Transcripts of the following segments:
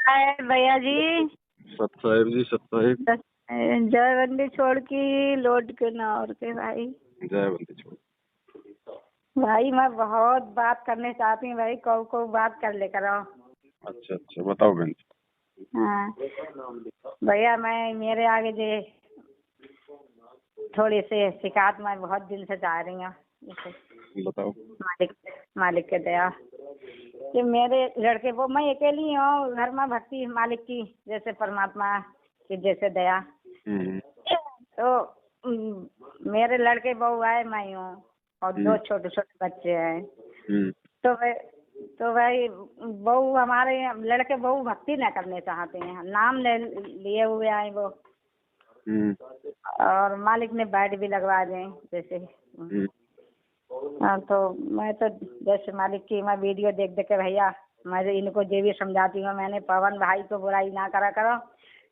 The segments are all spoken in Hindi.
हाय भैया जी। सत साहेब जी, सत साहेब। जय बंदी छोड़ की लौट के ना और के भाई। जय बंदी छोड़। भाई मैं बहुत बात करने चाहती हूँ भाई, को बात कर ले करो। अच्छा अच्छा, बताओ बहन जी। हाँ भैया, मैं मेरे आगे जे थोड़ी से शिकायत मैं बहुत दिन से चाह रही हूँ। बताओ। मालिक के दया कि मेरे लड़के वो, मैं अकेली हूँ घर में, भक्ति मालिक की जैसे, परमात्मा की जैसे दया। तो मेरे लड़के बहू आए, मैं हूँ और 2 छोटे छोटे बच्चे हैं। तो भाई बहू, हमारे लड़के बहू भक्ति न करने चाहते हैं, नाम लिए हुए आए वो। और मालिक ने बैट भी लगवा दें जैसे। हाँ, तो मैं तो जैसे मालिक की मैं वीडियो देख देख के भैया, मैं इनको ये भी समझाती हूँ, मैंने पवन भाई को बुराई ना करा करो,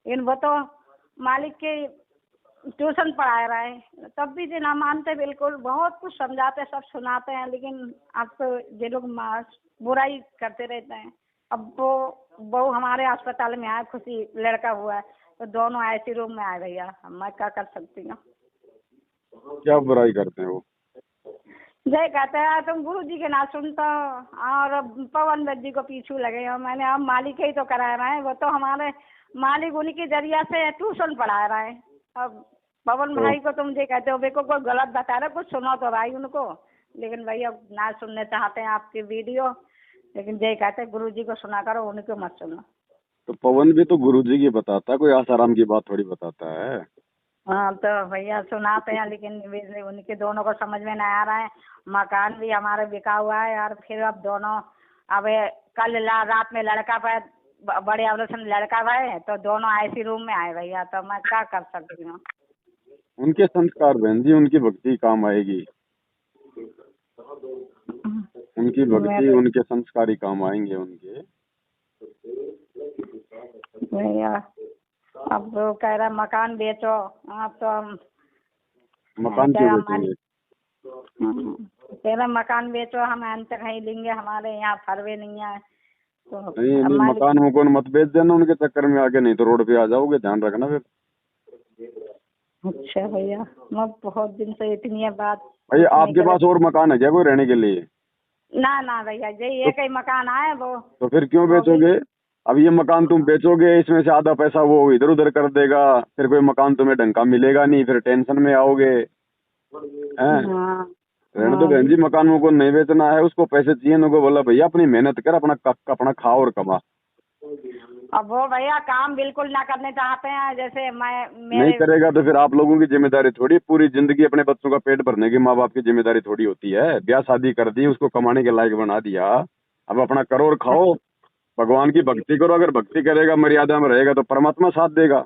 इन वो तो मालिक के ट्यूशन पढ़ा रहा है, तब भी ना मानते, बिल्कुल बहुत कुछ समझाते, सब सुनाते हैं, लेकिन अब तो ये लोग बुराई करते रहते हैं। अब वो बहू हमारे अस्पताल में आए, खुशी लड़का हुआ है, तो दोनों ऐसी रूम में आए भैया, मैं क्या कर सकती हूँ। क्या बुराई करते हैं वो? जय कहते हैं तुम गुरु जी के ना सुनता, और पवन जी को पीछू लगे हो। मैंने अब मालिक ही तो करा रहा है, वो तो हमारे मालिक उनके जरिया से ट्यूशन पढ़ा रहा है। अब पवन भाई को तुम ये कहते हो, देखो कोई गलत बता रहे, कुछ सुनो तो भाई उनको, लेकिन भैया ना सुनने चाहते हैं आपकी वीडियो, लेकिन जय कहते हैं गुरु जी को सुना करो, उनको मत सुनो। तो पवन भी तो गुरु जी की बताता है, कोई आसाराम की बात थोड़ी बताता है। हाँ तो भैया सुनाते हैं, लेकिन उनके दोनों को समझ में नहीं आ रहा है। मकान भी हमारे बिका हुआ है, और फिर अब दोनों, अब कल रात में लड़का पे बड़े ऑपरेशन लड़का भाई, तो दोनों ऐसी रूम में आए भैया, तो मैं क्या कर सकती हूँ। उनके संस्कार बहन जी, उनकी भक्ति काम आएगी। उनकी भक्ति, उनके संस्कार ही काम आएंगे उनके। भैया अब वो कह रहा मकान बेचो, आप तो हम मकान क्यों बेचेंगे? कह रहा मकान बेचो, हम अंत कहीं लेंगे, हमारे यहाँ फरवे नहीं है। तो नहीं मकान मुकान मत बेच देना उनके चक्कर में आगे, नहीं तो रोड पे आ जाओगे, ध्यान रखना फिर। अच्छा भैया, मैं बहुत दिन से इतनी बात। भैया आपके पास और मकान है क्या कोई रहने के लिए? ना भैया, यही एक ही मकान है वो। तो फिर क्यों बेचोगे? अब ये मकान तुम बेचोगे, इसमें से आधा पैसा वो इधर उधर कर देगा, फिर कोई मकान तुम्हें ढंग का मिलेगा नहीं, फिर टेंशन में आओगे। रहने दो बहन जी, मकान को नहीं बेचना है, उसको पैसे चाहिए, उनको बोला भैया अपनी मेहनत कर, अपना खा और कमा। अब वो भैया काम बिल्कुल ना करने चाहते हैं, जैसे नहीं करेगा तो फिर आप लोगों की जिम्मेदारी थोड़ी, पूरी जिंदगी अपने बच्चों का पेट भरने की माँ बाप की जिम्मेदारी थोड़ी होती है। ब्याह शादी कर दी, उसको कमाने के लायक बना दिया, अब अपना करो और खाओ, भगवान की भक्ति करो। अगर भक्ति करेगा, मर्यादा में रहेगा, तो परमात्मा साथ देगा।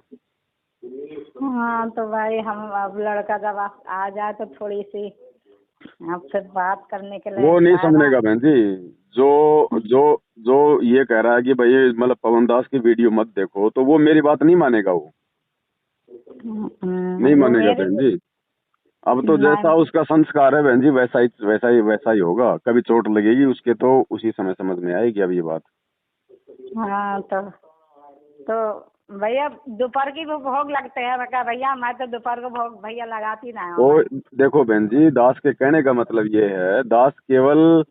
हाँ तो भाई हम अब लड़का जब आ जाए तो थोड़ी सी आपसे बात करने के लिए। वो नहीं समझेगा बहन जी। जो जो जो ये कह रहा है कि भाई मतलब पवन दास की वीडियो मत देखो, तो वो मेरी बात नहीं मानेगा, वो नहीं मानेगा बहन जी। अब तो जैसा उसका संस्कार है बहन जी, वैसा ही होगा। कभी चोट लगेगी उसके तो उसी समय समझ में आएगी अब ये बात। हाँ तो भैया दोपहर की भी भोग लगते हैं भैया, मैं तो दोपहर को भोग भैया लगाती ना हूँ। वो देखो बहन जी, दास के कहने का मतलब ये है, दास केवल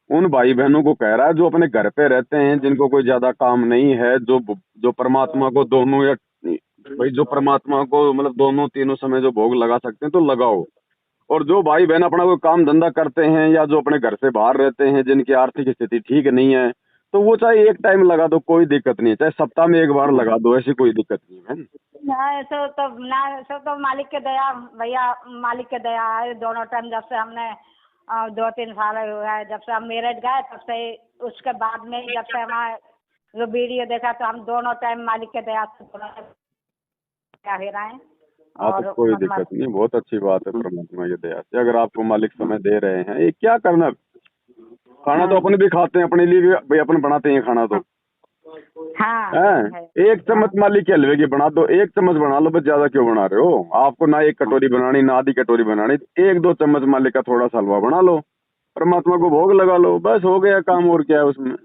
उन भाई बहनों को कह रहा है जो अपने घर पे रहते हैं, जिनको कोई ज्यादा काम नहीं है, जो परमात्मा को दोनों या भाई जो परमात्मा को मतलब दोनों तीनों समय जो भोग लगा सकते हैं तो लगाओ। और जो भाई बहन अपना कोई काम धंधा करते हैं, या जो अपने घर से बाहर रहते हैं, जिनकी आर्थिक स्थिति ठीक नहीं है, तो वो चाहे एक टाइम लगा दो, कोई दिक्कत नहीं है, चाहे सप्ताह में एक बार लगा दो, ऐसी कोई दिक्कत नहीं है। ना ऐसा तो मालिक के दया भैया, मालिक के दया है। दोनों टाइम जब से हमने 2-3 साल हुआ है जब से हम मेरठ गए, तब से उसके बाद में जब से हमारे जो वीडियो देखा, तो हम दोनों टाइम मालिक के दया से क्या ही रहे हैं। हाँ तो कोई दिक्कत नहीं, बहुत अच्छी बात है परमात्मा की दया से। अगर आपको मालिक समय दे रहे हैं, ये क्या करना, खाना तो अपने भी खाते हैं, अपने लिए भी भाई अपन बनाते हैं खाना तो। हाँ, एक चम्मच मालिक के हलवे की बना दो, एक चम्मच बना लो, बस ज्यादा क्यों बना रहे हो? आपको ना एक कटोरी बनानी, ना आधी कटोरी बनानी, 1-2 चम्मच मालिक का थोड़ा सा हलवा बना लो, परमात्मा को भोग लगा लो, बस हो गया काम, और क्या है उसमें।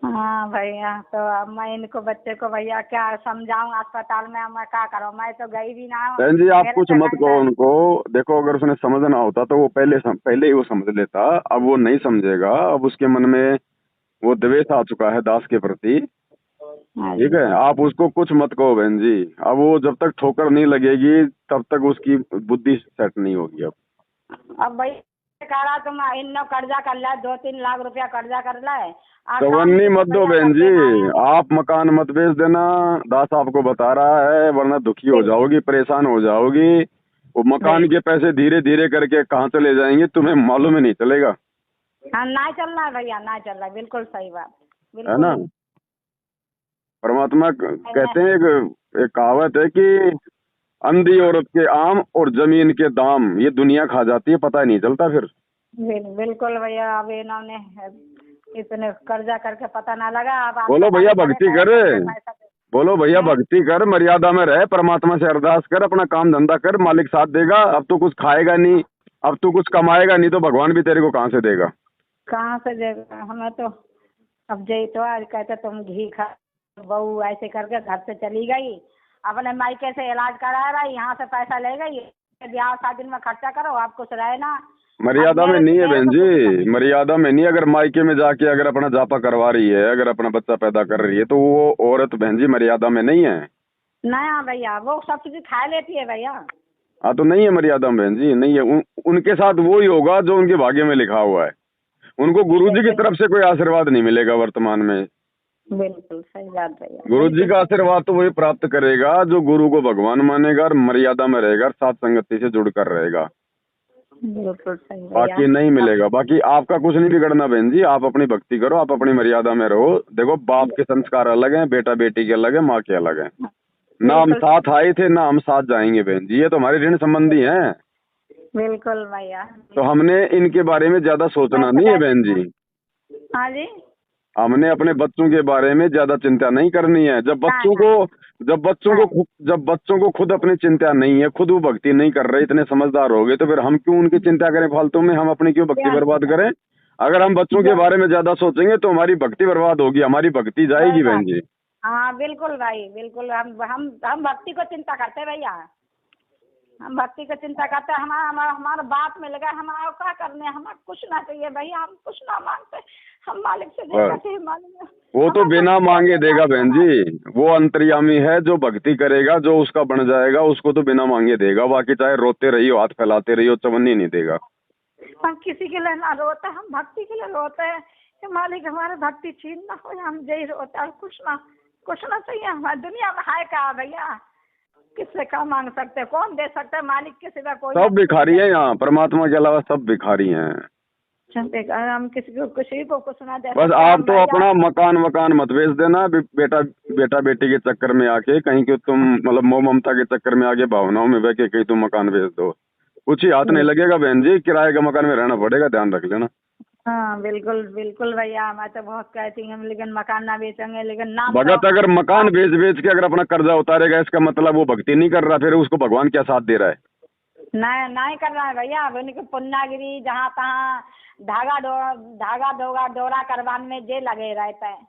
हाँ भैया, तो अब मैं इनको बच्चे को भैया क्या समझाऊं, अस्पताल में मैं क्या करूं, मैं तो गई भी ना हूँ। बहन जी आप मेरे कुछ से मत कहो उनको। देखो अगर उसने समझना होता तो वो पहले ही वो समझ लेता। अब वो नहीं समझेगा। अब उसके मन में वो द्वेष आ चुका है दास के प्रति। हाँ ठीक जी। है आप उसको कुछ मत कहो बहन जी। अब वो जब तक ठोकर नहीं लगेगी तब तक उसकी बुद्धि सेट नहीं होगी। अब भैया कह रहा तुम इन कर्जा कर ले, 2-3 लाख रुपया कर्जा कर ले, और काम चवन्नी भी तो मत दो भैया बहन करते जी। ना है। आप मकान मत बेच देना। दास आपको बता रहा है वरना दुखी हो जाओगी परेशान हो जाओगी। वो मकान के पैसे धीरे धीरे करके कहाँ चले जाएंगे तुम्हें मालूम ही नहीं चलेगा। हाँ ना चल रहा है भैया, ना चल रहा है, बिल्कुल सही बात, है ना। बिल्कुल। परमात्मा कहते हैं एक कहावत है कि अंधी औरत के आम और जमीन के दाम ये दुनिया खा जाती है पता ही नहीं चलता फिर। बिल्कुल भैया, अब इन्होंने इतने कर्जा करके पता ना लगा। अब बोलो अस्पताल भैया में चले भक्ति गए कर। तो पैसा बोलो भैया हैं? भक्ति कर मर्यादा में रह परमात्मा से अरदास कर अपना काम धंधा कर मालिक साथ देगा। अब तू कुछ खाएगा नहीं। अब तू कुछ कमाएगा नहीं तो भगवान भी तेरे को कहाँ से देगा। कहाँ से देगा हमें तो। अब जय तो आज कहते तुम घी खा, बहू ऐसे करके घर से चली गई, अपने मायके से इलाज कराया भाई, यहाँ से पैसा ले गई, ब्याह शादी में खर्चा करो, आप कुछ रहे ना। अब मर्यादा में मेरे नहीं है मेरे बहन को कुछ जी। मर्यादा में नहीं। अगर मायके में जाके अगर अपना जापा करवा रही है अगर अपना बच्चा पैदा कर रही है तो वो औरत बहन जी मर्यादा में नहीं है। नया भैया, वो सब चीज खा लेती है भैया। हाँ तो नहीं है मर्यादा में बहन जी नहीं है। उनके साथ वो ही होगा जो उनके भाग्य में लिखा हुआ है। उनको गुरुजी की तरफ से कोई आशीर्वाद नहीं मिलेगा वर्तमान में। बिल्कुल सही बात भैया, गुरुजी बिल्कुल का सही। आशीर्वाद तो वही प्राप्त करेगा जो गुरु को भगवान मानेगा और मर्यादा में रहेगा और साथ संगति से जुड़कर रहेगा। बिल्कुल सही भैया। बाकी नहीं मिलेगा। बाकी आपका कुछ नहीं बिगड़ना बहन जी। आप अपनी भक्ति करो आप अपनी मर्यादा में रहो। देखो बाप के संस्कार अलग हैं बेटा बेटी के अलग है माँ के अलग है। ना हम बिल्कुल साथ आए थे ना हम साथ जाएंगे बहन जी। ये तो हमारे ऋण संबंधी हैं। बिल्कुल भैया। तो हमने इनके बारे में ज्यादा सोचना नहीं है बहन जी। हाँ जी। हमने अपने बच्चों के बारे में ज्यादा चिंता नहीं करनी है। जब बच्चों को खुद अपनी चिंता नहीं है खुद वो भक्ति नहीं कर रहे इतने समझदार हो गए तो फिर हम क्यों उनकी चिंता करें फालतू में। हम अपनी क्यों भक्ति बर्बाद करें। अगर हम बच्चों के बारे में ज्यादा सोचेंगे तो हमारी भक्ति बर्बाद होगी हमारी भक्ति जाएगी बहन जी। हाँ बिल्कुल भाई, बिल्कुल। हम भक्ति को चिंता करते हैं भैया, हम भक्ति को चिंता करते हैं। हमारा बात मिल गया, हमारा क्या करने, हमें कुछ ना चाहिए भैया, हम कुछ ना मांगते, हम मालिक से देगा चाहिए मालिक। वो तो बिना मांगे देगा बहन जी। वो अंतर्यामी है जो भक्ति करेगा जो उसका बन जाएगा उसको तो बिना मांगे देगा। बाकी चाहे रोते रहियो हाथ फैलाते रहियो चवन्नी नहीं देगा। हम किसी के लिए ना रोते, हम भक्ति के लिए रोते हैं कि मालिक हमारे भक्ति छीन ना हो, हम यही रोते हैं। कुछ ना चाहिए हमारी दुनिया में है क्या भैया, किससे क्या मांग सकते हैं, कौन दे सकता है, मालिक के सिवा कोई। सब भिखारी है यहाँ परमात्मा के अलावा सब भिखारी हैं। हम किसी को कुछ ना दे बस सकते आप हम तो भैया। अपना मकान मत बेच देना बेटा बेटी के चक्कर में आके कहीं के तुम मतलब मोह ममता के चक्कर में आके भावनाओं में बह के कहीं तुम मकान बेच दो। कुछ ही हाथ नहीं लगेगा बहन जी। किराए का मकान में रहना पड़ेगा ध्यान रख लेना। हाँ बिल्कुल बिल्कुल भैया, मैं तो बहुत कहती हूँ लेकिन मकान ना बेचेंगे, लेकिन नाम भगत तो अगर मकान बेच के अगर अपना कर्जा उतारेगा इसका मतलब वो भक्ति नहीं कर रहा फिर उसको भगवान क्या साथ दे रहा है। नहीं कर रहा है भैया। उनकी पुन्नागिरी जहाँ तहाँ धागा डोरा करवाने में जे लगे रहते हैं।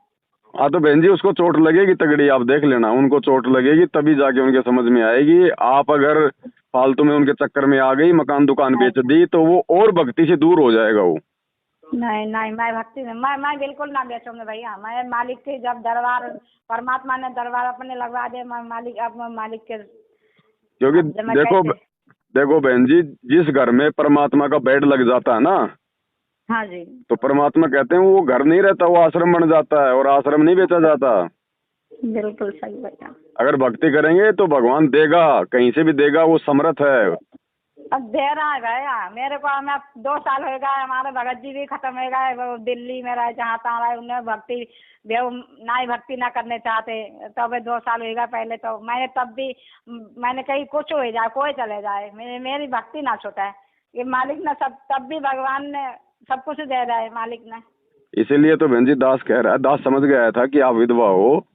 हाँ तो बहन जी उसको चोट लगेगी तगड़ी आप देख लेना। उनको चोट लगेगी तभी जाके उनके समझ में आएगी। आप अगर फालतू में उनके चक्कर में आ गई मकान दुकान बेच दी तो वो और भक्ति से दूर हो जाएगा वो। नहीं मैं भक्ति में मैं बिल्कुल ना बेचूंगी भैया। मैं मालिक के जब दरबार परमात्मा ने दरबार अपने लगवा दे, मैं मालिक के। क्योंकि देखो बहन जी जिस घर में परमात्मा का बेड लग जाता है ना। हाँ जी। तो परमात्मा कहते हैं वो घर नहीं रहता वो आश्रम बन जाता है और आश्रम नहीं बेचा जाता। बिल्कुल सही भैया। अगर भक्ति करेंगे तो भगवान देगा कहीं से भी देगा वो समर्थ है। अब दे रहा है भैया मेरे को। मैं 2 साल हो गए, हमारे भगत जी भी खत्म हो गए, वो दिल्ली में रहे जहाँ तहाँ रहे, उन्हें भक्ति भक्ति ना करने चाहते। तो 2 साल हो गए पहले तो मैंने तब भी मैंने कहीं कुछ हो जाए कोई चले जाए मेरी भक्ति ना छूटे। ये मालिक ने सब तब भी भगवान ने सब कुछ दे रहा है मालिक ने। इसीलिए तो बहन जी दास कह रहा है। दास समझ गया था कि आप विधवा हो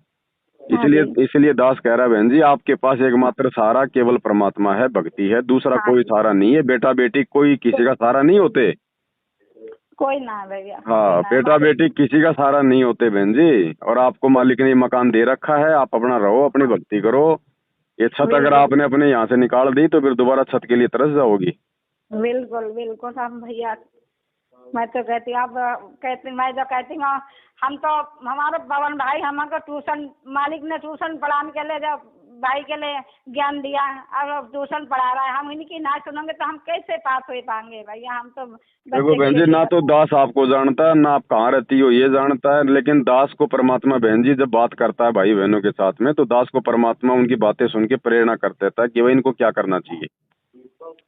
इसलिए दास कह रहा है बहन जी आपके पास एकमात्र सहारा केवल परमात्मा है भक्ति है दूसरा कोई सहारा नहीं है। बेटा बेटी कोई किसी का सहारा नहीं होते। कोई ना है भैया। हाँ, बेटा बेटी किसी का सहारा नहीं होते बहन जी। और आपको मालिक ने मकान दे रखा है, आप अपना रहो, अपनी भक्ति करो। ये छत अगर आपने अपने यहाँ से निकाल दी तो फिर दोबारा छत के लिए तरस जाओगी। बिल्कुल बिल्कुल हम भैया, मैं तो कहती हूँ, आप कहती, मैं जो कहती हूँ, हम तो हमारे पवन भाई हमको ट्यूशन मालिक ने ट्यूशन पढ़ाने के लिए जो भाई के लिए ज्ञान दिया, अब ट्यूशन पढ़ा रहा है, हम इनकी ना सुनेंगे तो हम कैसे पास हो पाएंगे भैया। हम तो देखो बहन जी, ना तो दास आपको जानता है, ना आप कहाँ रहती हो ये जानता है, लेकिन दास को परमात्मा बहन जी जब बात करता है भाई बहनों के साथ में, तो दास को परमात्मा उनकी बातें सुन के प्रेरणा कर देता है कि भाई इनको क्या करना चाहिए।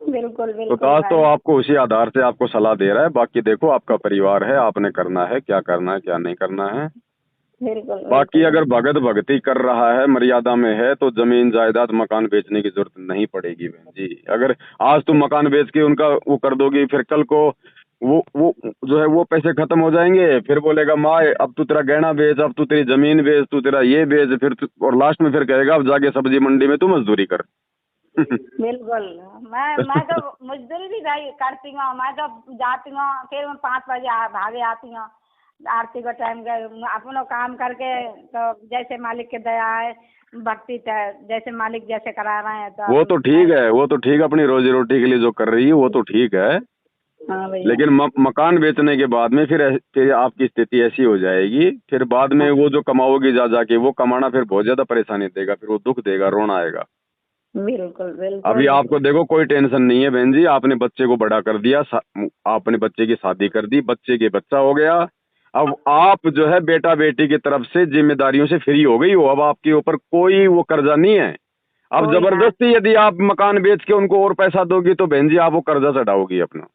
बिल्कुल तो बिल्कुल दास तो आपको उसी आधार से आपको सलाह दे रहा है। बाकी देखो आपका परिवार है, आपने करना है, क्या करना है क्या नहीं करना है। बिल्कुल बाकी अगर भगत भक्ति कर रहा है, मर्यादा में है, तो जमीन जायदाद मकान बेचने की जरूरत नहीं पड़ेगी बहन जी। अगर आज तुम मकान बेच के उनका वो कर दोगी, फिर कल को वो जो है वो पैसे खत्म हो जाएंगे, फिर बोलेगा माँ अब तू तेरा गहना बेच, अब तू तेरी जमीन बेच, तू तेरा ये बेच, फिर और लास्ट में फिर कहेगा अब जाके सब्जी मंडी में तू मजदूरी कर। बिल्कुल। मैं तो मजदूरी भी भाई करती हूँ, मैं तो जाती हूँ, फिर मैं 5 बजे भागे आती हूँ आरती का टाइम अपनो काम करके। तो जैसे मालिक की दया है, भक्ति जैसे मालिक जैसे करा रहे हैं तो वो तो ठीक है, वो तो ठीक है, अपनी रोजी रोटी के लिए जो कर रही है वो तो ठीक है। हाँ भैया। लेकिन मकान बेचने के बाद में फिर आपकी स्थिति ऐसी हो जाएगी, फिर बाद में वो जो कमाओगी जा जाके वो कमाना फिर बहुत ज्यादा परेशानी देगा, फिर वो दुख देगा, रोना आएगा। बिल्कुल बिल्कुल। अभी आपको देखो कोई टेंशन नहीं है बहन जी, आपने बच्चे को बड़ा कर दिया, आपने बच्चे की शादी कर दी, बच्चे के बच्चा हो गया। अब आप जो है बेटा बेटी की तरफ से जिम्मेदारियों से फ्री हो गई हो, अब आपके ऊपर कोई वो कर्जा नहीं है। अब जबरदस्ती यदि आप मकान बेच के उनको और पैसा दोगी तो बहन जी आप वो कर्जा चढ़ाओगी अपना।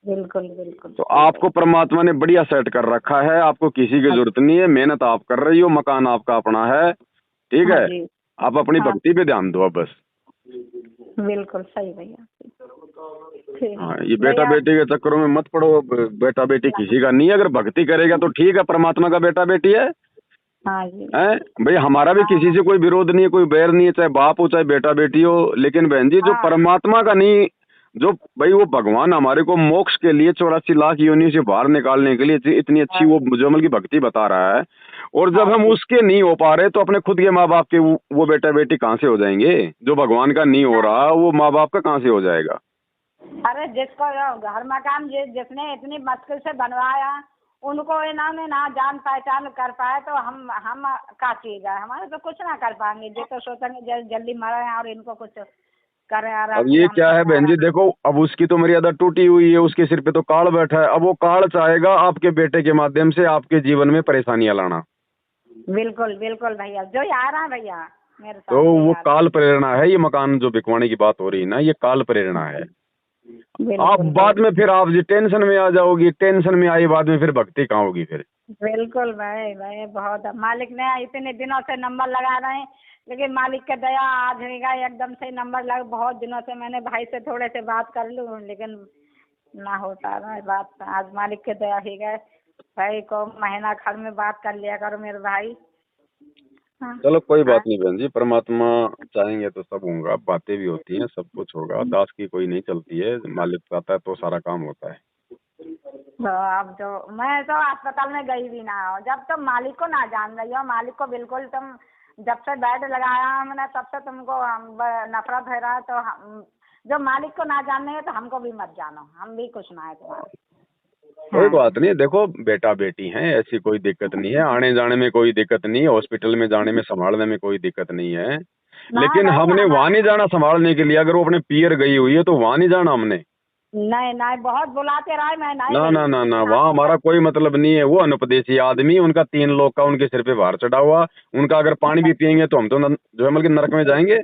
बिल्कुल बिल्कुल। तो आपको परमात्मा ने बढ़िया सेट कर रखा है, आपको किसी की जरूरत नहीं है, मेहनत आप कर रही हो, मकान आपका अपना है, ठीक है। आप अपनी भक्ति पे ध्यान दो अब बस। बिल्कुल सही भैया। हाँ, ये बेटा बेटी के चक्करों में मत पड़ो। बेटा बेटी किसी का नहीं है, अगर भक्ति करेगा तो ठीक है, परमात्मा का बेटा बेटी है। हाँ जी। हैं भाई, हमारा भी किसी से कोई विरोध नहीं है, कोई बैर नहीं है, चाहे बाप हो चाहे बेटा बेटी हो। लेकिन बहन जी जो परमात्मा का नहीं, जो भाई वो भगवान हमारे को मोक्ष के लिए 84 लाख योनियों से बाहर निकालने के लिए इतनी अच्छी वो मुजम्मल की भक्ति बता रहा है, और जब हम उसके नहीं हो पा रहे तो अपने खुद के माँ बाप के वो बेटा बेटी कहाँ से हो जाएंगे। जो भगवान का नहीं हो रहा वो माँ बाप का कहाँ से हो जाएगा। अरे जिसको घर मकान जिसने इतनी मुश्किल से बनवाया, उनको इन्होंने ना जान पहचान कर पाए तो हम का चीज है, हमारे तो कुछ ना कर पाएंगे। जो तो सोचेंगे जल्दी मरे और इनको कुछ करे। अब ये क्या है बहन जी, देखो अब उसकी तो मर्यादा टूटी हुई है, उसके सिर पे तो काल बैठा है। अब वो काल चाहेगा आपके बेटे के माध्यम से आपके जीवन में परेशानियां लाना। बिल्कुल बिल्कुल भैया, जो आ रहा है भैया मेरे साथ। तो वो काल प्रेरणा है, ये मकान जो बिकवाने की बात हो रही है ना, ये काल प्रेरणा है। आप बाद में फिर आप जी टेंशन में आ जाओगी, टेंशन में आई बाद में फिर भक्ति कहाँ होगी फिर। बिल्कुल भाई भाई, बहुत मालिक ने इतने दिनों से नंबर लगा रहे हैं, लेकिन मालिक का दया आज होगा एकदम से नंबर लग। बहुत दिनों से मैंने भाई से थोड़े से बात कर लूं, लेकिन ना होता रहा है बात। आज मालिक के दया ही गए भाई को महीना खर में बात कर लिया करो मेरे भाई। हाँ। चलो कोई बात नहीं बहन जी, परमात्मा चाहेंगे तो सब होगा, बातें भी होती हैं, सब कुछ होगा। दास की कोई नहीं चलती है, मालिक चाहता है तो सारा काम होता है। तो अब जो मैं तो अस्पताल में गई भी ना हो, जब तुम मालिक को ना जान रही हो, मालिक को बिल्कुल तुम जब से बेड लगाया हमने तब से तुमको नफरत है रहा। तो जो मालिक को ना जानने है तो हमको भी मत जानो, हम भी कुछ ना है तुम्हारे। कोई बात नहीं, देखो बेटा बेटी हैं, ऐसी कोई दिक्कत नहीं है, आने जाने में कोई दिक्कत नहीं है, हॉस्पिटल में जाने में संभालने में कोई दिक्कत नहीं है। लेकिन हमने वहां नहीं जाना संभालने के लिए। अगर वो अपने पियर गई हुई है तो वहां नहीं जाना हमने। नहीं नहीं, बहुत बुलाते रहे, मैं नहीं ना ना ना ना, वहाँ हमारा कोई मतलब नहीं है। वो अनुपदेशी आदमी, उनका 3 लोग का उनके सिर पे भार चढ़ा हुआ, उनका अगर पानी भी पियेंगे तो हम तो जो है मतलब नरक में जाएंगे।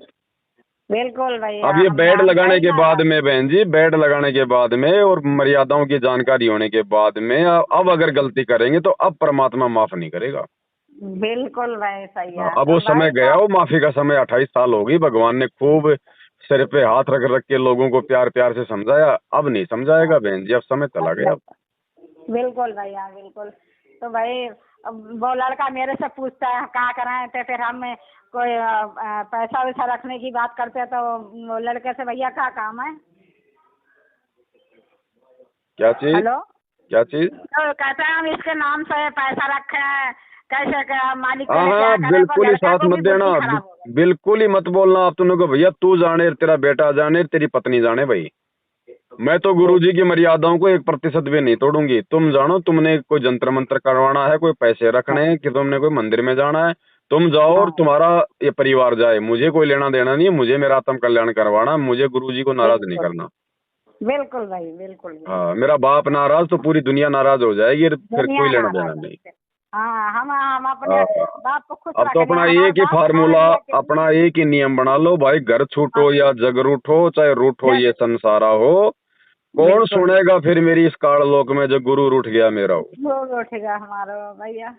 बिल्कुल भैया। अब ये बेड लगाने के बाद में बहन जी, बेड लगाने के बाद में और मर्यादाओं की जानकारी होने के बाद में अब अगर गलती करेंगे तो अब परमात्मा माफ नहीं करेगा। बिल्कुल भाई सही है। अब वो समय गया, वो माफी का समय। 28 साल हो गई, भगवान ने खूब सिर पे हाथ रख रख के लोगों को प्यार प्यार से समझाया, अब नहीं समझाएगा बहन जी, अब समय चला गया। बिल्कुल भैया बिल्कुल। तो भाई वो लड़का मेरे से पूछता है क्या कराए थे, फिर हम कोई पैसा वैसा रखने की बात करते हैं तो वो लड़के से भैया क्या काम है। क्या चीज? हेलो, क्या चीज? तो कहते हैं हम इसके नाम से पैसा रखे हैं, कैसे क्या मालिक हाँ करे, क्या हाँ, करे, पर बिल्कुल ही लड़का साथ को मत भी देना, बुद्धि खराब हो गई। बिल्कुल ही मत बोलना आप दोनों को, भैया तू जाने, तेरा बेटा जाने, तेरी पत्नी जाने भाई। मैं तो गुरुजी की मर्यादाओं को 1% भी नहीं तोड़ूंगी। तुम जानो, तुमने कोई जंतर मंत्र करवाना है, कोई पैसे रखने हैं, कि तुमने कोई मंदिर में जाना है, तुम जाओ और हाँ तुम्हारा ये परिवार जाए, मुझे कोई लेना देना नहीं है। मुझे मेरा आत्म कल्याण करवाना, मुझे गुरुजी को नाराज नहीं बिल्कुल, करना। बिल्कुल भाई, बिल्कुल बिल्कुल। हाँ, मेरा बाप नाराज तो पूरी दुनिया नाराज हो जाएगी, फिर दुनिया कोई लेना देना नाराज नहीं। है। हाँ, हम अपने हाँ, बाप को खुश अब तो रखेंगे, अपना हमारा एक ही बाप हमारे फार्मूला, लिए कितनी। अपना एक ही नियम बना लो भाई, घर छूटो हाँ, या जग रूठो, चाहे रूठो ये संसारा हो, कौन बिल्कुल। सुनेगा फिर मेरी इस काल लोक में जो गुरु रूठ गया मेरा हो। वो उठेगा हमारा भैया।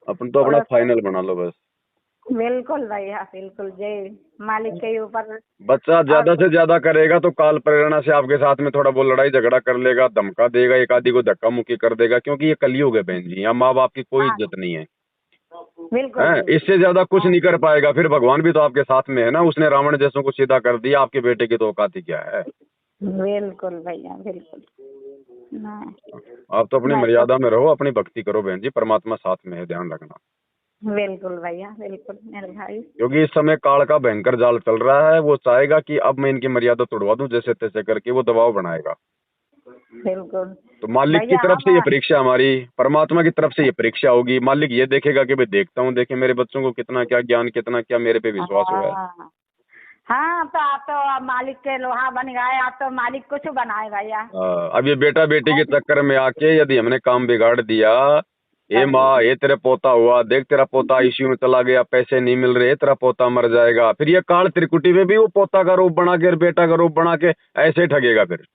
अपन तो अपना और फाइनल बना लो बस। बिल्कुल भैया, बिल्कुल। जय मालिक के ऊपर। बच्चा और ज्यादा से ज्यादा करेगा तो काल प्रेरणा से आपके साथ में थोड़ा बहुत लड़ाई झगड़ा कर लेगा, धमका देगा, एक आदि को धक्का मुक्की कर देगा, क्योंकि ये कलयुग है बहन जी, यहाँ माँ बाप की कोई हाँ, इज्जत नहीं है। बिल्कुल हैं, बिल्कुल। इससे ज्यादा कुछ हाँ, नहीं कर पाएगा। फिर भगवान भी तो आपके साथ में है ना, उसने रावण जैसों को सीधा कर दिया, आपके बेटे की तो औकात ही क्या है। बिल्कुल भैया, बिल्कुल। हाँ, आप तो अपनी मैं तो मर्यादा में रहो, अपनी भक्ति करो बहन जी, परमात्मा साथ में है, ध्यान रखना। बिल्कुल भैया, बिल्कुल मेरे भाई। क्योंकि इस समय काल का भयंकर जाल चल रहा है, वो चाहेगा कि अब मैं इनकी मर्यादा तोड़वा दूं, जैसे तैसे करके वो दबाव बनाएगा। बिल्कुल तो मालिक की भैया। तरफ हम से ये परीक्षा, हमारी परमात्मा की तरफ से ये परीक्षा होगी। मालिक ये देखेगा कि भाई देखता हूँ, देखे मेरे बच्चों को कितना क्या ज्ञान, कितना क्या मेरे पे विश्वास हुआ है। हाँ, हाँ, तो आप तो अब मालिक के लोहा बन गए, आप तो मालिक कुछ बनाए भैया। अब ये बेटा बेटी के चक्कर में आके यदि हमने काम बिगाड़ दिया, ये माँ ये तेरे पोता हुआ, देख तेरा पोता आईसीयू में चला गया, पैसे नहीं मिल रहे, तेरा पोता मर जाएगा, फिर ये काल त्रिकुटी में भी वो पोता का रूप बना के और बेटा का रूप बना के ऐसे ही ठगेगा फिर।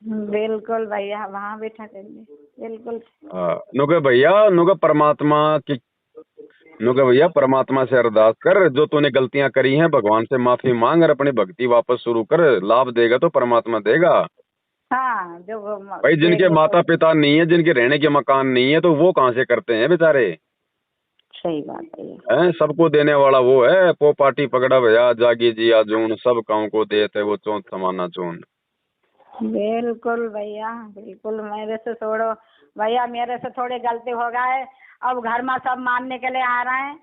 बिल्कुल भैया, वहाँ भी ठगेंगे। बिल्कुल। नुके भैया, नुके परमात्मा की, नुके भैया परमात्मा से अरदास कर, जो तूने गलतियां करी हैं भगवान से माफी मांग और अपनी भक्ति वापस शुरू कर, लाभ देगा तो परमात्मा देगा। हाँ, जो भाई जिनके देंगे तो। माता पिता नहीं है, जिनके रहने के मकान नहीं है, तो वो कहाँ से करते हैं बेचारे। सही बात है। हैं, सबको देने वाला वो है, पो पाटी पकड़ा भैया जागी जी आजून, सब गाँव को देते वो चौथ समाना चून। बिल्कुल भैया, बिल्कुल। मेरे से छोड़ो भैया, मेरे से थोड़ी गलती हो गए। अब घर में सब मानने के लिए आ रहे हैं।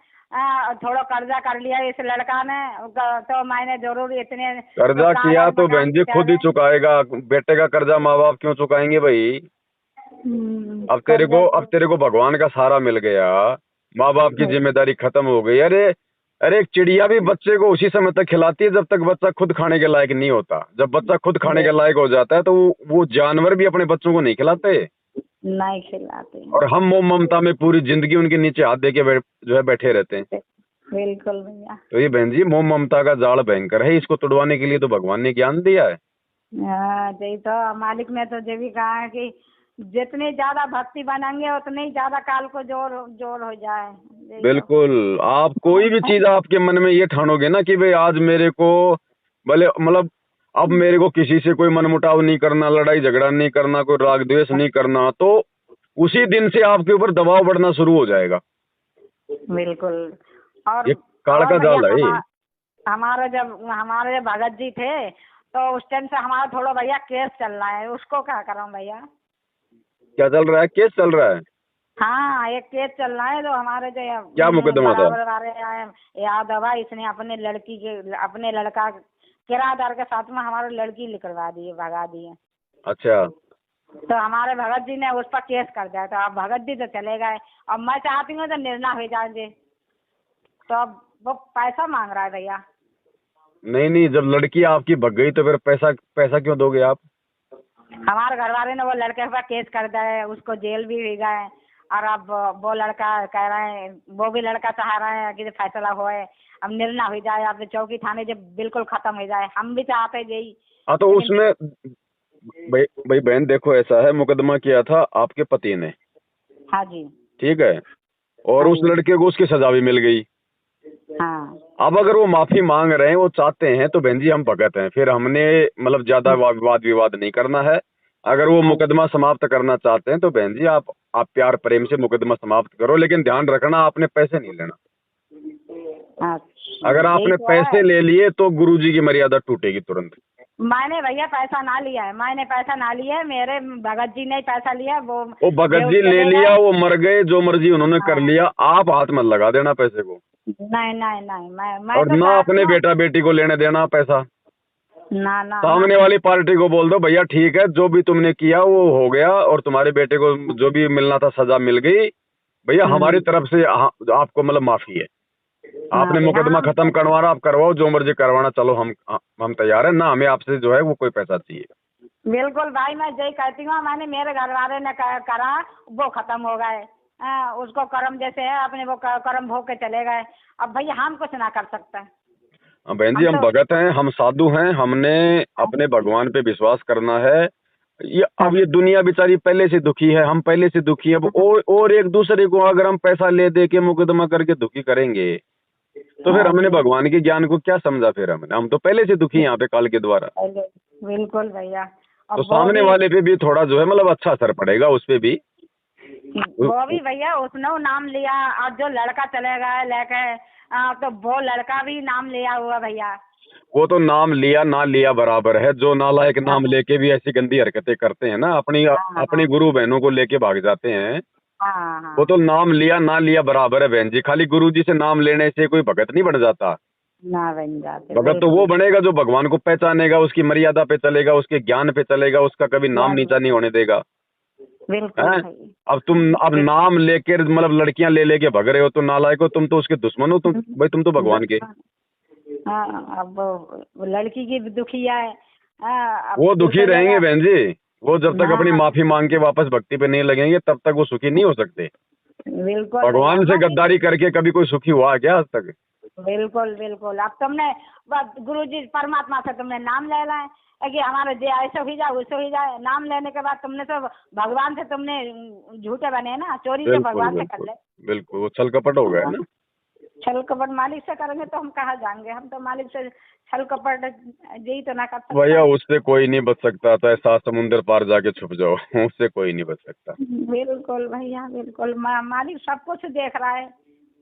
थोड़ा कर्जा कर लिया इस लड़का ने, तो मैंने जरूर इतने कर्जा नुकसान किया और तो मकान बहन की जी खुद ही तरह। चुकाएगा, बेटे का कर्जा माँ बाप क्यों चुकाएंगे भाई। कर्जा अब तो। तेरे को भगवान का सहारा मिल गया, माँ बाप की जिम्मेदारी खत्म हो गई। अरे अरे, एक चिड़िया भी बच्चे को उसी समय तक खिलाती है जब तक बच्चा खुद खाने के लायक नहीं होता। जब बच्चा खुद खाने के लायक हो जाता है तो वो जानवर भी अपने बच्चों को नहीं खिलाते। नहीं खिलाते। और हम मोह ममता में पूरी जिंदगी उनके नीचे हाथ दे के जो है बैठे रहते हैं। बिल्कुल भैया। तो ये बहन जी मोह ममता का जाल भयंकर है, इसको तोड़वाने के लिए तो भगवान ने ज्ञान दिया है। हाँ, यही तो मालिक ने तो ये भी कहा है कि जितनी ज्यादा भक्ति बनाएंगे उतनी ही ज्यादा काल को जोर जोर हो जाए। यही तो। बिल्कुल, आप कोई भी चीज आपके मन में ये ठानोगे ना कि भाई आज मेरे को भले मतलब अब मेरे को किसी से कोई मनमुटाव नहीं करना, लड़ाई झगड़ा नहीं करना, कोई राग द्वेष नहीं करना, तो उसी दिन से आपके ऊपर दबाव बढ़ना शुरू हो जाएगा। बिल्कुल। ये काल का भैया, जाल है ये। हमारे जब भगत जी थे, तो उस टाइम से हमारा थोड़ा भैया केस चल रहा है, उसको क्या करूं भैया। क्या चल रहा है? केस चल रहा है? हाँ, एक केस चल रहा है, तो हमारे जो क्या मुकदमा था? बराबर वाले यादव है, इसने अपने लड़का किराएदार के साथ में हमारी लड़की निकलवा दी, भगा दी है। अच्छा, तो हमारे भगत जी ने उस पर केस कर दिया। तो अब भगत जी तो चले गए, अब मैं चाहती हूँ तो निर्णय हो जाए। तो अब वो पैसा मांग रहा है भैया। नहीं नहीं, जब लड़की आपकी भग गई तो फिर पैसा पैसा क्यों दोगे आप? हमारे घर वाले ने वो लड़के पर केस कर दिया है, उसको जेल भी भेजा है। और अब वो लड़का कह रहे हैं, वो भी लड़का चाह रहे हैं कि फैसला होए, अब निर्णय हो जाए, अब चौकी थाने जब बिल्कुल खत्म हो जाए। हम भी चाहते यही। हाँ तो उसमें भाई बहन देखो, ऐसा है, मुकदमा किया था आपके पति ने, हाँ जी। ठीक है, और हाँ उस जी। लड़के को उसकी सजा भी मिल गई। हाँ, अब अगर वो माफी मांग रहे हैं, वो चाहते हैं, तो बहन जी हम भगत हैं, फिर हमने मतलब ज्यादा वाद विवाद नहीं करना है। अगर वो हाँ। मुकदमा समाप्त करना चाहते हैं तो बहन जी आप प्यार प्रेम से मुकदमा समाप्त करो, लेकिन ध्यान रखना आपने पैसे नहीं लेना। अच्छा, अगर यही आपने तो पैसे है। ले लिए तो गुरुजी की मर्यादा टूटेगी तुरंत। मैंने भैया पैसा ना लिया है, मैंने पैसा ना लिया है, मेरे भगत जी ने ही पैसा लिया। वो भगत जी ले लिया, वो मर गए, जो मर्जी उन्होंने कर हाँ। लिया, आप हाथ मत लगा देना पैसे को। नहीं नहीं नहीं, मैं और तो ना चाहती अपने हूँ। बेटा बेटी को लेने देना पैसा। ना ना सामने ना। वाली पार्टी को बोल दो भैया ठीक है, जो भी तुमने किया वो हो गया, और तुम्हारे बेटे को जो भी मिलना था सजा मिल गई, भैया हमारी तरफ से आपको मतलब माफी है। आपने भैया मुकदमा हम खत्म करवाना आप करवाओ, जो मर्जी करवाना, चलो हम तैयार है ना, हमें आपसे जो है वो कोई पैसा चाहिए। बिल्कुल भाई, मैं यही कहती हूँ, मैंने मेरे घर वाले ने करा, वो खत्म हो गए। उसको कर्म जैसे है अपने वो कर्म भोग के चले गए। अब भैया हम कुछ ना कर सकते। बहन जी हम हम तो भगत हैं, हम साधु हैं, हमने अपने भगवान पे विश्वास करना है। अब ये दुनिया बेचारी पहले से दुखी है, हम पहले से दुखी है, अब और एक दूसरे को अगर हम पैसा ले दे के मुकदमा करके दुखी करेंगे तो फिर हमने भगवान के ज्ञान को क्या समझा? फिर हम तो पहले से दुखी हैं यहाँ पे काल के द्वारा। बिल्कुल भैया। तो अब सामने वाले पे भी थोड़ा जो है मतलब अच्छा असर पड़ेगा उस पे भी। वो भी भैया उसने नाम लिया, और जो लड़का चले गए लेके, तो वो लड़का भी नाम लिया हुआ भैया। वो तो नाम लिया ना लिया बराबर है, जो नालायक नाम लेके भी ऐसी गंदी हरकतें करते हैं ना, अपनी अपनी गुरु बहनों को लेके भाग जाते हैं, वो तो नाम लिया ना लिया बराबर है बहन जी। खाली गुरु जी से नाम लेने से कोई भगत नहीं बन जाता। ना बन जाते। भगत तो वो बनेगा जो भगवान को पहचानेगा, उसकी मर्यादा पे चलेगा, उसके ज्ञान पे चलेगा, उसका कभी नाम नीचा नहीं होने देगा। हैं? अब नाम लेके मतलब लड़कियां ले लेके भग रहे हो तो नालायक हो, तुम तो उसके दुश्मन हो, तुम भाई तुम तो भगवान के। अब वो लड़की की दुखी है। वो दुखी रहेंगे बहन जी, वो जब तक अपनी ना। माफी मांग के वापस भक्ति पे नहीं लगेंगे तब तक वो सुखी नहीं हो सकते। बिल्कुल भगवान से गद्दारी करके कभी कोई सुखी हुआ है क्या आज तक? बिल्कुल बिल्कुल। अब तुमने गुरु जी परमात्मा से तुमने नाम ले लाए कि हमारे जे ऐसे हो जाए वैसे हो जाए, नाम लेने के बाद तुमने तो भगवान से तुमने झूठे बने ना, चोरी से भगवान से कर ले। बिल्कुल वो छल कपट हो गया ना। छल कपट मालिक से करेंगे तो हम कहाँ जाएंगे? हम तो मालिक से छल कपट यही तो ना कर सकते। भैया उससे कोई नहीं बच सकता था, 7 समुंदर पार जाके छुप जाओ, उससे कोई नहीं बच सकता। बिल्कुल भैया बिल्कुल। मालिक सब कुछ देख रहा है,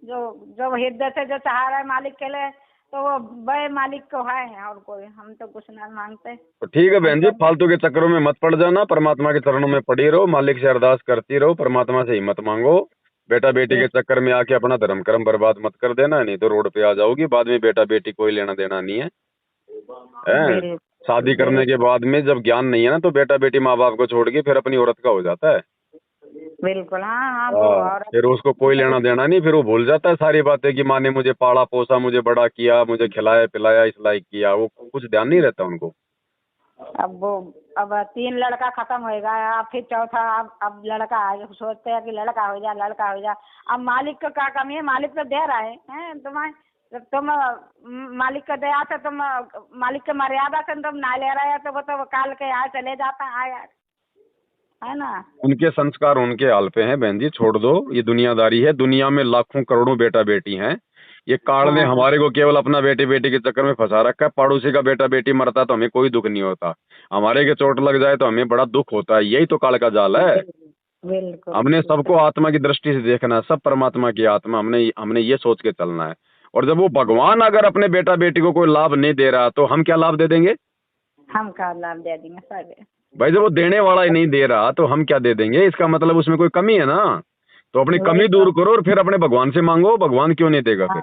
जो जो हृदय से जो चाह रहा है मालिक के लिए, तो वो बड़े मालिक को है, और कोई हम तो कुछ ना मांगते। तो ठीक है बहन जी, फालतू के चक्करों में मत पड़ जाना, परमात्मा के चरणों में पड़ी रहो, मालिक से अरदास करती रहो, परमात्मा से हिम्मत मांगो। बेटा बेटी के चक्कर में आके अपना धर्म कर्म बर्बाद मत कर देना, नहीं तो रोड पे आ जाओगी बाद में। बेटा बेटी कोई लेना देना नहीं है, हैं? शादी करने के बाद में जब ज्ञान नहीं है ना तो बेटा बेटी माँ बाप को छोड़ के फिर अपनी औरत का हो जाता है। बिल्कुल। हाँ फिर उसको कोई लेना देना नहीं, फिर वो भूल जाता है सारी बातें कि माँ ने मुझे पाला पोसा, मुझे बड़ा किया, मुझे खिलाया पिलाया, इस लायक किया, वो कुछ ध्यान नहीं रहता उनको। अब 3 लड़का खत्म होएगा, अब फिर चौथा, अब लड़का है, सोचते हैं कि लड़का हो जाए लड़का हो जाए। अब मालिक को क्या कमी है? मालिक तो दे रहा है तुम्हें, तुम मालिक का दया से, तुम मालिक के मर्यादा से तुम ना ले रहे हो, तो वो तो काल के यहाँ चले जाता है ना। उनके संस्कार उनके हाल पे हैं बहन जी, छोड़ दो, ये दुनियादारी है। दुनिया में लाखों करोड़ों बेटा बेटी हैं, ये काल ने हमारे को केवल अपना बेटे बेटी के चक्कर में फंसा रखा है। पड़ोसी का बेटा बेटी मरता तो हमें कोई दुख नहीं होता, हमारे के चोट लग जाए तो हमें बड़ा दुख होता है। यही तो काल का जाल है। बिल्कुल। हमने सबको आत्मा की दृष्टि से देखना है, सब परमात्मा की आत्मा, हमने ये सोच के चलना है। और जब वो भगवान अगर अपने बेटा बेटी को कोई लाभ नहीं दे रहा तो हम क्या लाभ दे देंगे? हम क्या लाभ दे देंगे सर? भाई जब वो देने वाला ही नहीं दे रहा तो हम क्या दे देंगे? इसका मतलब उसमें कोई कमी है ना, तो अपनी कमी दूर करो और फिर अपने भगवान से मांगो, भगवान क्यों नहीं देगा फिर?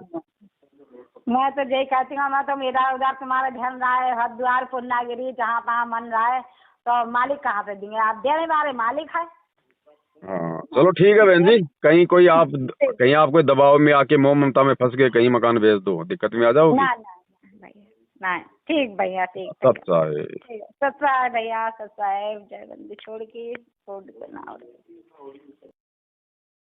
मैं तो यही कहती हूँ, मैं तो मेरा उधर तुम्हारा ध्यान रहा है, हरिद्वार पूर्णागिरी जहाँ तहाँ मन रहा है, तो मालिक कहाँ से देंगे? आप देने वाले मालिक है। हाँ चलो ठीक है बहन जी, कहीं आप कोई दबाव में आके मोह ममता में फंस गए, कहीं मकान बेच दो, दिक्कत में आ जाओगी। ना भैया, ना ठीक भैया, ठीक सच्चा है। सच्चा है भैया, सच्चा है। जय बंदी छोड़ के छोड़ देना।